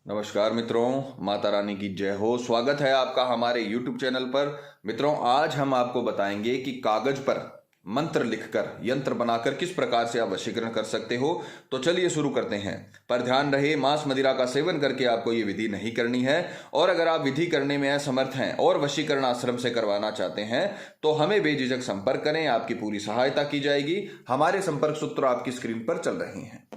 नमस्कार मित्रों, माता रानी की जय हो। स्वागत है आपका हमारे YouTube चैनल पर। मित्रों, आज हम आपको बताएंगे कि कागज पर मंत्र लिखकर यंत्र बनाकर किस प्रकार से आप वशीकरण कर सकते हो। तो चलिए शुरू करते हैं। पर ध्यान रहे, मांस मदिरा का सेवन करके आपको ये विधि नहीं करनी है। और अगर आप विधि करने में असमर्थ हैं और वशीकरण आश्रम से करवाना चाहते हैं तो हमें बेझिझक संपर्क करें, आपकी पूरी सहायता की जाएगी। हमारे संपर्क सूत्र आपकी स्क्रीन पर चल रहे हैं।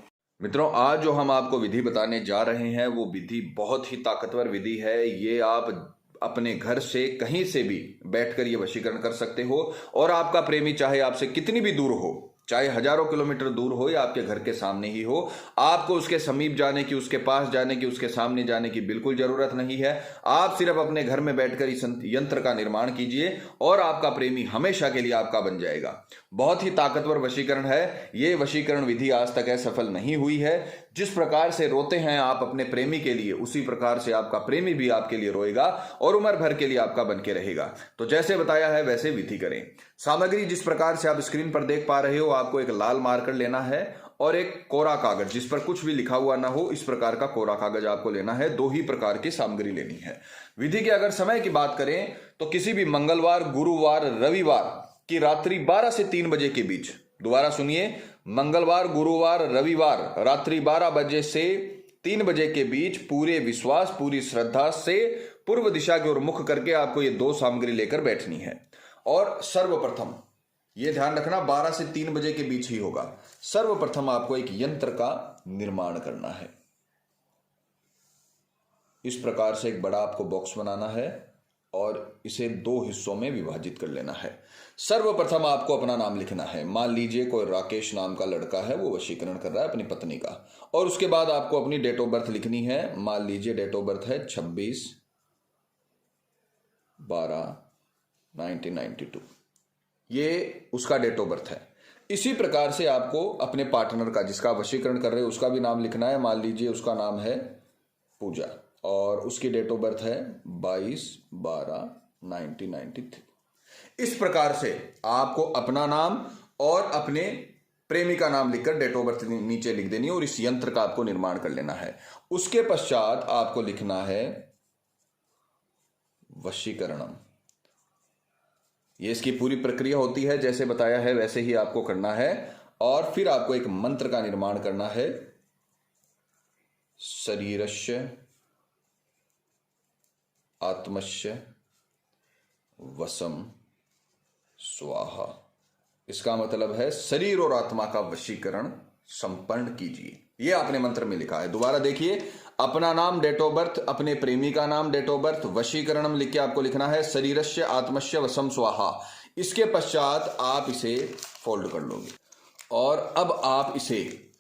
मित्रों, आज जो हम आपको विधि बताने जा रहे हैं वो विधि बहुत ही ताकतवर विधि है। ये आप अपने घर से कहीं से भी बैठकर ये वशीकरण कर सकते हो। और आपका प्रेमी चाहे आपसे कितनी भी दूर हो, चाहे हजारों किलोमीटर दूर हो या आपके घर के सामने ही हो, आपको उसके समीप जाने की, उसके पास जाने की, उसके सामने जाने की बिल्कुल जरूरत नहीं है। आप सिर्फ अपने घर में बैठकर इस यंत्र का निर्माण कीजिए और आपका प्रेमी हमेशा के लिए आपका बन जाएगा। बहुत ही ताकतवर वशीकरण है। ये वशीकरण विधि आज तक असफल नहीं हुई है। जिस प्रकार से रोते हैं आप अपने प्रेमी के लिए, उसी प्रकार से आपका प्रेमी भी आपके लिए रोएगा और उम्र भर के लिए आपका बन के रहेगा। तो जैसे बताया है वैसे विधि करें। सामग्री जिस प्रकार से आप स्क्रीन पर देख पा रहे हो, आपको एक लाल मार्कर लेना है और एक कोरा कागज जिस पर कुछ भी लिखा हुआ ना हो, इस प्रकार का कोरा कागज आपको लेना है। दो ही प्रकार की सामग्री लेनी है। विधि के अगर समय की बात करें तो किसी भी मंगलवार, गुरुवार, रविवार की रात्रि 12 से 3 बजे के बीच, दोबारा सुनिए, मंगलवार, गुरुवार, रविवार रात्रि 12 बजे से 3 बजे के बीच पूरे विश्वास, पूरी श्रद्धा से पूर्व दिशा की ओर मुख करके आपको ये दो सामग्री लेकर बैठनी है। और सर्वप्रथम ये ध्यान रखना, 12 से 3 बजे के बीच ही होगा। सर्वप्रथम आपको एक यंत्र का निर्माण करना है। इस प्रकार से एक बड़ा आपको बॉक्स बनाना है और इसे दो हिस्सों में विभाजित कर लेना है। सर्वप्रथम आपको अपना नाम लिखना है। मान लीजिए कोई राकेश नाम का लड़का है, वो वशीकरण कर रहा है अपनी पत्नी का। और उसके बाद आपको अपनी डेट ऑफ बर्थ लिखनी है। मान लीजिए डेट ऑफ बर्थ है 26/12/1992। ये उसका डेट ऑफ बर्थ है। इसी प्रकार से आपको अपने पार्टनर का, जिसका वशीकरण कर रहे हो, उसका भी नाम लिखना है। मान लीजिए उसका नाम है पूजा और उसकी डेट ऑफ बर्थ है 22/12/1993। इस प्रकार से आपको अपना नाम और अपने प्रेमी का नाम लिखकर डेट ऑफ बर्थ नीचे लिख देनी है और इस यंत्र का आपको निर्माण कर लेना है। उसके पश्चात आपको लिखना है वशीकरणम। ये इसकी पूरी प्रक्रिया होती है, जैसे बताया है वैसे ही आपको करना है। और फिर आपको एक मंत्र का निर्माण करना है। शरीरस्य आत्मस्य वशम स्वाहा। इसका मतलब है शरीर और आत्मा का वशीकरण संपन्न कीजिए। यह आपने मंत्र में लिखा है। दोबारा देखिए, अपना नाम, डेट ऑफ बर्थ, अपने प्रेमी का नाम, डेट ऑफ बर्थ, वशीकरणम लिख के आपको लिखना है शरीरस्य आत्मस्य वशम स्वाहा। इसके पश्चात आप इसे फोल्ड कर लोगे और अब आप इसे,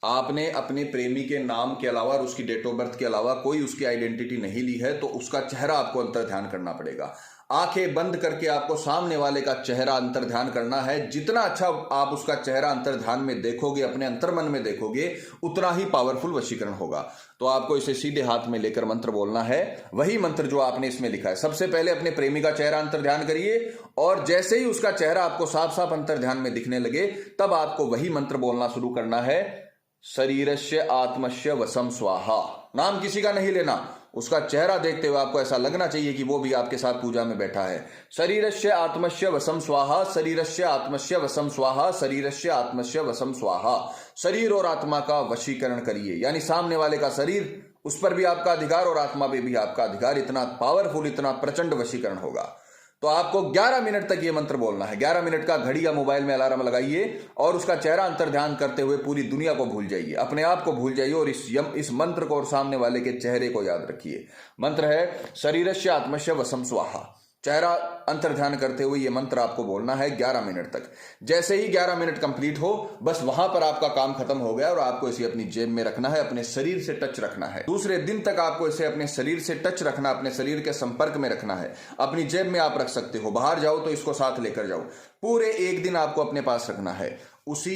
आपने अपने प्रेमी के नाम के अलावा और उसकी डेट ऑफ बर्थ के अलावा कोई उसकी आइडेंटिटी नहीं ली है, तो उसका चेहरा आपको अंतर ध्यान करना पड़ेगा। आंखें बंद करके आपको सामने वाले का चेहरा अंतर ध्यान करना है। जितना अच्छा आप उसका चेहरा अंतर ध्यान में देखोगे, अपने अंतर्मन में देखोगे, उतना ही पावरफुल वशीकरण होगा। तो आपको इसे सीधे हाथ में लेकर मंत्र बोलना है, वही मंत्र जो आपने इसमें लिखा है। सबसे पहले अपने प्रेमी का चेहरा अंतर ध्यान करिए और जैसे ही उसका चेहरा आपको साफ साफ अंतर ध्यान में दिखने लगे, तब आपको वही मंत्र बोलना शुरू करना है, शरीरस्य आत्मस्य वशम स्वाहा। नाम किसी का नहीं लेना। उसका चेहरा देखते हुए आपको ऐसा लगना चाहिए कि वो भी आपके साथ पूजा में बैठा है। शरीरस्य आत्मस्य वशम स्वाहा, शरीरस्य आत्मस्य वशम स्वाहा, शरीरस्य आत्मस्य वशम स्वाहा। शरीर और आत्मा का वशीकरण करिए, यानी सामने वाले का शरीर, उस पर भी आपका अधिकार और आत्मा पे भी आपका अधिकार। इतना पावरफुल, इतना प्रचंड वशीकरण होगा। तो आपको 11 मिनट तक ये मंत्र बोलना है। 11 मिनट का घड़ी या मोबाइल में अलार्म लगाइए और उसका चेहरा अंतर ध्यान करते हुए पूरी दुनिया को भूल जाइए, अपने आप को भूल जाइए और इस मंत्र को और सामने वाले के चेहरे को याद रखिए। मंत्र है शरीरस्य आत्मस्य वशम स्वाहा। चेहरा अंतर ध्यान करते हुए ये मंत्र आपको बोलना है 11 मिनट तक। जैसे ही 11 मिनट कंप्लीट हो, बस वहां पर आपका काम खत्म हो गया और आपको इसे अपनी जेब में रखना है, अपने शरीर से टच रखना है। दूसरे दिन तक आपको इसे अपने शरीर से टच रखना, अपने शरीर के संपर्क में रखना है। अपनी जेब में आप रख सकते हो, बाहर जाओ तो इसको साथ लेकर जाओ। पूरे एक दिन आपको अपने पास रखना है। उसी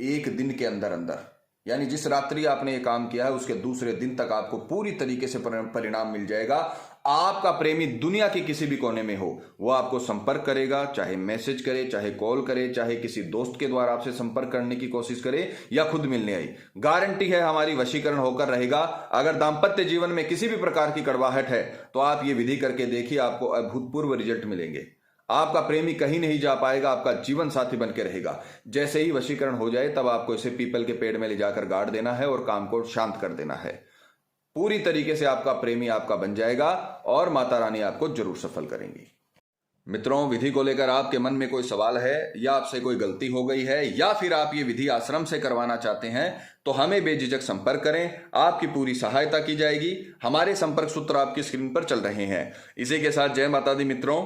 एक दिन के अंदर अंदर, यानी जिस रात्रि आपने ये काम किया है उसके दूसरे दिन तक आपको पूरी तरीके से परिणाम मिल जाएगा। आपका प्रेमी दुनिया के किसी भी कोने में हो, वो आपको संपर्क करेगा, चाहे मैसेज करे, चाहे कॉल करे, चाहे किसी दोस्त के द्वारा आपसे संपर्क करने की कोशिश करे या खुद मिलने आई। गारंटी है हमारी वशीकरण होकर रहेगा। अगर दांपत्य जीवन में किसी भी प्रकार की कड़वाहट है तो आप ये विधि करके देखिए, आपको अभूतपूर्व रिजल्ट मिलेंगे। आपका प्रेमी कहीं नहीं जा पाएगा, आपका जीवन साथी बन के रहेगा। जैसे ही वशीकरण हो जाए तब आपको इसे पीपल के पेड़ में ले जाकर गाड़ देना है और काम को शांत कर देना है। पूरी तरीके से आपका प्रेमी आपका बन जाएगा और माता रानी आपको जरूर सफल करेंगी। मित्रों, विधि को लेकर आपके मन में कोई सवाल है या आपसे कोई गलती हो गई है या फिर आप ये विधि आश्रम से करवाना चाहते हैं तो हमें बेझिझक संपर्क करें, आपकी पूरी सहायता की जाएगी। हमारे संपर्क सूत्र आपकी स्क्रीन पर चल रहे हैं। इसी के साथ जय माता दी मित्रों।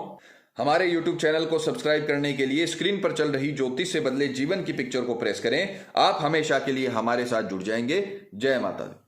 हमारे YouTube चैनल को सब्सक्राइब करने के लिए स्क्रीन पर चल रही ज्योतिष से बदले जीवन की पिक्चर को प्रेस करें। आप हमेशा के लिए हमारे साथ जुड़ जाएंगे। जय माता दी।